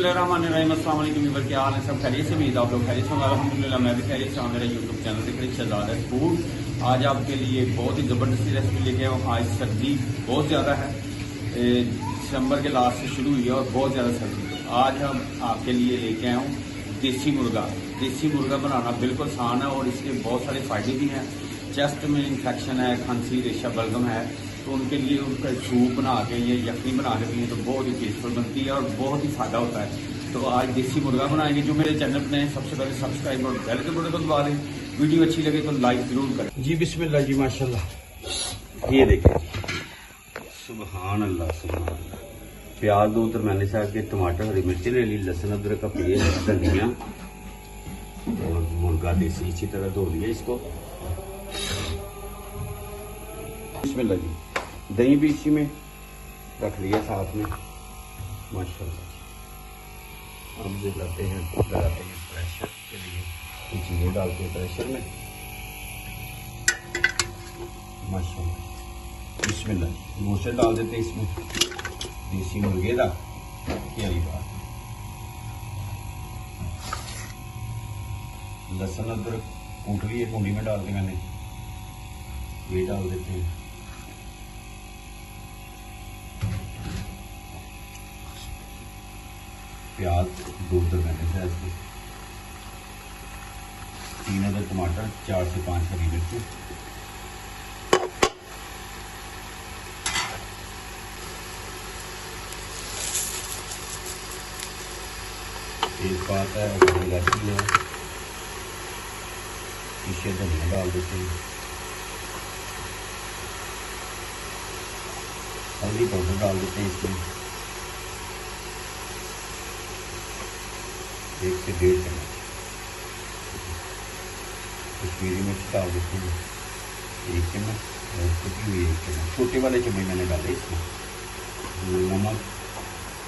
बिस्मिल्लाहिर्रहमानिर्रहीम। अस्सलाम वालेकुम व्यूअर, क्या हाल है? सब खैरियत से? उम्मीद आप लोग खैरियत से होंगे। अल्हम्दुलिल्लाह मैं भी खैरियत से हूँ। मेरा यूट्यूब चैनल देखिए शहजाद फूड। आज आपके लिए बहुत ही ज़बरदस्ती रेसिपी लेके आया हूँ। आज सर्दी बहुत ज़्यादा है, दिसंबर के लास्ट से शुरू हुई है और बहुत ज़्यादा सर्दी। तो आज हम आपके लिए लेके आया हूँ देसी मुर्गा। देसी मुर्गा बनाना बिल्कुल आसान है और इसके बहुत सारे फ़ायदे भी हैं। चेस्ट में इन्फेक्शन है, खांसी, रेशा, बलगम है, तो उनके लिए उनका सूप बना के या यखनी बना के पिए तो बहुत ही टेस्टफुल बनती है और बहुत ही फ़ायदा होता है। तो आज देसी मुर्गा बनाएंगे। जो मेरे चैनल पर हैं सबसे पहले सब्सक्राइब और बेल के बटन को दबा लें। वीडियो अच्छी लगे तो लाइक ज़रूर करें। जी बिस्मिल्लाह जी, माशाल्लाह। ये देखें, सुबहान अल्लाह, सुबहान अल्लाह। प्याज दो दरमियाने साइज के, टमाटर, हरी मिर्ची ले ली, लहसुन अदरक का पेस्ट, धनिया और मुर्गा देसी अच्छी तरह धो लिया इसको। बिस्मिल्लाह जी, दही भी इसी में रख लिया साथ में, माशाल्लाह। अब लगाते हैं प्रेशर के लिए, चीज़ें डालते हैं प्रेशर में, माशाल्लाह। बिस्मिल्लाह, मोसे डाल देते हैं इसमें देसी मुर्गे का। क्या ही बात, लहसुन अदरक कूट लिए, कुंडी में डाल के मैंने ये डाल देते हैं। प्याज दो दरमियाने साइज के, 3 अदर टमाटर, 4 से 5 हरी मिर्ची, तेजपात है, इलायची है, पीछे धनिया डाल देते हैं, हल्दी पाउडर डाल देते हैं इसमें 1 से 1.5 चम्मच, कश्मीरी मिर्च डाल देते हैं 1 चम्मच और कुटी हुई 1 चम्मच, छोटे वाले चम्मच मैंने डाले इसमें। नमक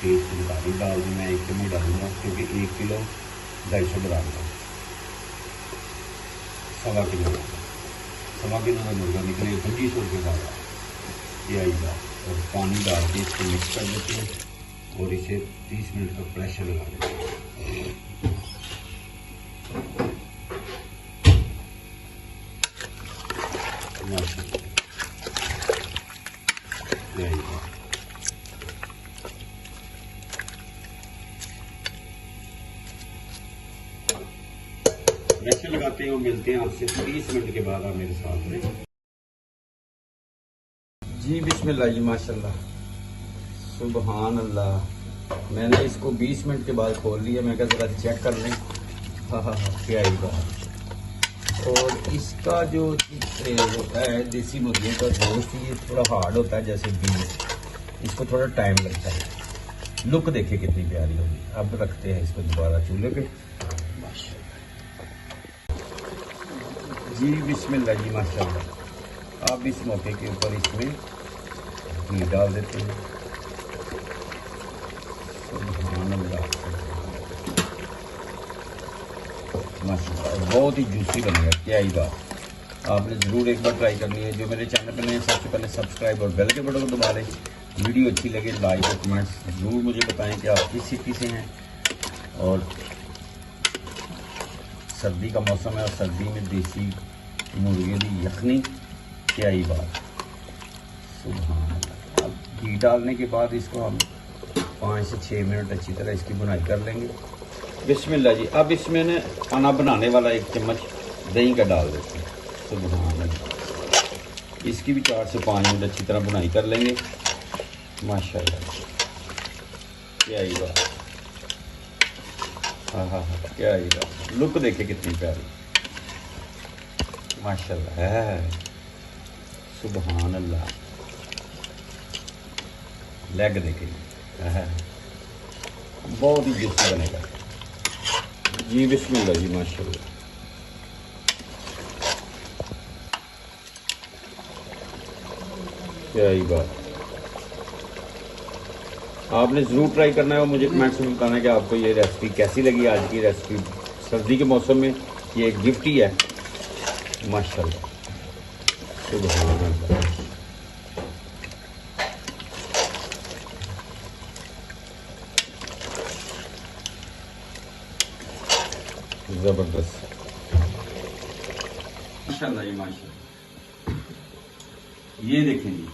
टेस्ट के मुताबिक डाल दी, मैं 1 चम्मच डालूंगा क्योंकि 1 किलो 250 ग्राम का, 1.25 किलो का मुर्गा निकले 2500 रुपये का ये आएगा। और पानी डाल के इसको मिक्स कर देते हैं और इसे 30 मिनट का प्रेशर लगा देते हैं। प्रेशर लगाते हैं और मिलते हैं आपसे 30 मिनट के बाद। आप मेरे साथ में जी बिस्मिल्लाह जी, माशाल्लाह, सुबहान अल्लाह। मैंने इसको 20 मिनट के बाद खोल लिया। मैं कहा ज़रा चेक कर लें। हाँ हाँ हाँ, क्या ही बात। और इसका जो होता है देसी मुर्गे का गोश्त, ये थोड़ा हार्ड होता है जैसे बीफ, इसको थोड़ा टाइम लगता है। लुक देखिए कितनी प्यारी होगी। अब रखते हैं इसको दोबारा चूल्हे पे। जी बिस्मिल्लाह जी, माशाल्लाह। अब इस मौके के ऊपर इसमें घी डाल देते हैं। माशाल्लाह, बहुत ही जूसी बनेगा। क्या ही बात, आपने ज़रूर एक बार ट्राई करनी है। जो मेरे चैनल पर नए, सबसे पहले सब्सक्राइब और बेल के बटन को दबा लें। वीडियो अच्छी लगे लाइक और कमेंट्स ज़रूर मुझे बताएं कि आप किस सिटी से हैं। और सर्दी का मौसम है और सर्दी में देसी मुर्गे की यखनी, क्या ही बात, सुभान अल्लाह। अब घी डालने के बाद इसको हम 5 से 6 मिनट अच्छी तरह इसकी बुनाई कर लेंगे। बिस्मिल्लाह जी, अब इसमें ने खाना बनाने वाला 1 चम्मच दही का डाल देते हैं। सुभान अल्लाह, इसकी भी 4 से 5 मिनट अच्छी तरह बुनाई कर लेंगे। माशाल्लाह, क्या ही बात, हाँ हाँ हाँ, क्या ही बात। लुक देखे कितनी प्यारी, माशाल्लाह है, सुभान अल्लाह। लेग देखे है, बहुत ही जूसी बनेगा। जी बिस्मिल्लाह जी, माशाल्लाह। क्या ही बात, आपने ज़रूर ट्राई करना है और मुझे कमेंट्स में बताना है कि आपको ये रेसिपी कैसी लगी। आज की रेसिपी सर्दी के मौसम में ये एक गिफ्ट ही है, माशाल्लाह, सुभान अल्लाह। जबरदस्त, माशाल्लाह जी माशाल्लाह। ये देखें जी,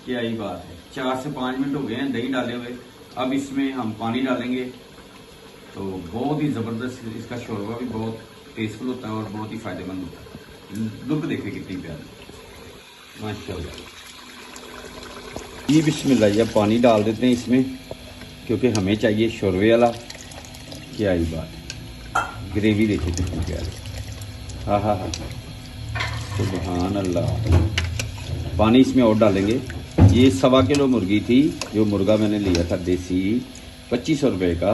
क्या ही बात है। 4 से 5 मिनट हो गए हैं दही डाले हुए। अब इसमें हम पानी डालेंगे, तो बहुत ही जबरदस्त इसका शोरबा भी बहुत टेस्टफुल होता है और बहुत ही फायदेमंद होता है। लुक देखे कितनी प्यारी, माशाल्लाह। ये बिस्मिल्लाह, या पानी डाल देते हैं इसमें, क्योंकि हमें चाहिए शोरबे वाला। क्या ही बात है, ग्रेवी देखिए कितनी प्यारी, हाँ हाँ हाँ, सुभान अल्लाह। पानी इसमें और डालेंगे। ये 1.25 किलो मुर्गी थी, जो मुर्गा मैंने लिया था देसी, 2500 रुपये का।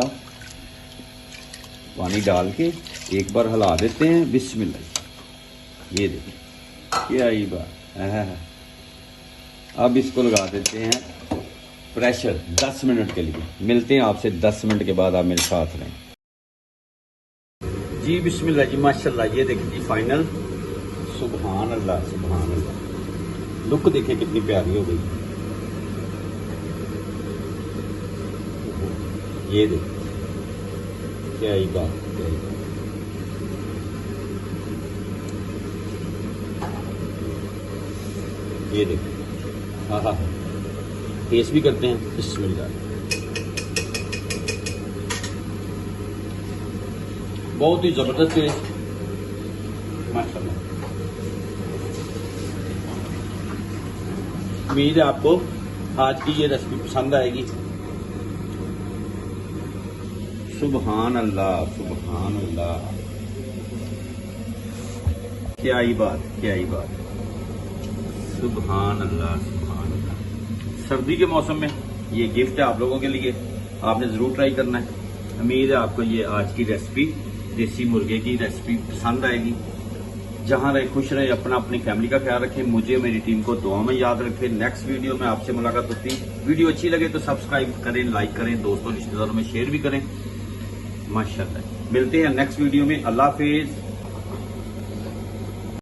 पानी डाल के एक बार हिला देते हैं, बिस्मिल्लाह। ये देखिए क्या ही बात है। अब इसको लगा देते हैं प्रेशर 10 मिनट के लिए। मिलते हैं आपसे 10 मिनट के बाद, आप मेरे साथ रहें जी। बिस्मिल्लाह जी माशाल्लाह। ये देखिए जी फाइनल, सुभान अल्लाह सुभान अल्लाह। लुक देखिए कितनी प्यारी हो गई। ये देखिए क्या ही बात, क्या ही बात। ये देखिए, हाँ हाँ, टेस्ट भी करते हैं, बिस्मिल्लाह। बहुत ही जबरदस्त टेस्ट, माशाल्लाह। उम्मीद है आपको आज की ये रेसिपी पसंद आएगी। सुभान अल्लाह सुभान अल्लाह, क्या ही बात, क्या ही बात, सुभान अल्लाह सुभान अल्लाह। सर्दी के मौसम में ये गिफ्ट है आप लोगों के लिए, आपने ज़रूर ट्राई करना है। उम्मीद है आपको ये आज की रेसिपी, देसी मुर्गे की रेसिपी पसंद आएगी। जहां रहे खुश रहे, अपना अपनी फैमिली का ख्याल रखें, मुझे मेरी टीम को दुआ में याद रखें। नेक्स्ट वीडियो में आपसे मुलाकात होती है। वीडियो अच्छी लगे तो सब्सक्राइब करें, लाइक करें, दोस्तों रिश्तेदारों में शेयर भी करें, माशाल्लाह। मिलते हैं नेक्स्ट वीडियो में। अल्लाह हाफिज।